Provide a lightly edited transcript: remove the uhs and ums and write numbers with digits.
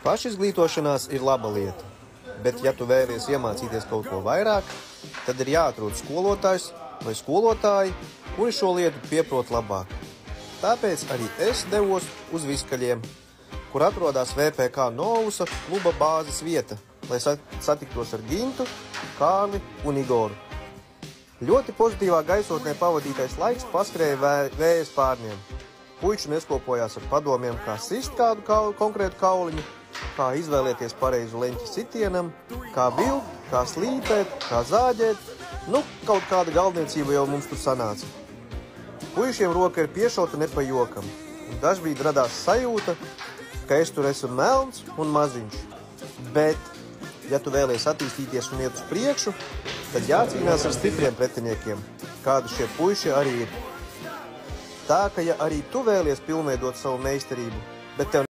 Pašizglītošanās ir laba lieta, bet ja tu vēlies iemācīties kaut ko vairāk, tad ir jāatrod skolotājs vai skolotāji, kuri šo lietu pieprot labāk. Tāpēc arī es devos uz Viskaļiem, kur atrodas VPK Novusa kluba bāzes vieta, lai satiktos ar Gintu, Kārli un Igoru. Ļoti pozitīvā gaisotnē pavadītais laiks paskrēja vēja spārniem. Puiši neskopojās ar padomiem, kā sist kādu konkrētu kauliņu, kā izvēlēties pareizu leņķi sitienam, kā vilkt, kā slīpēt, kā zāģēt. Kaut kāda galvniecība jau mums tur sanāca. Puišiem roka ir piešauta ne pa jokam, un dažbrīd radās sajūta, ka es tur esmu melns un maziņš. Bet, ja tu vēlies attīstīties un iet uz priekšu, tad jācīnās ar stipriem pretiniekiem, kādi šie puiši arī ir. Tā, ka ja arī tu vēlies pilnveidot savu meistarību, bet tev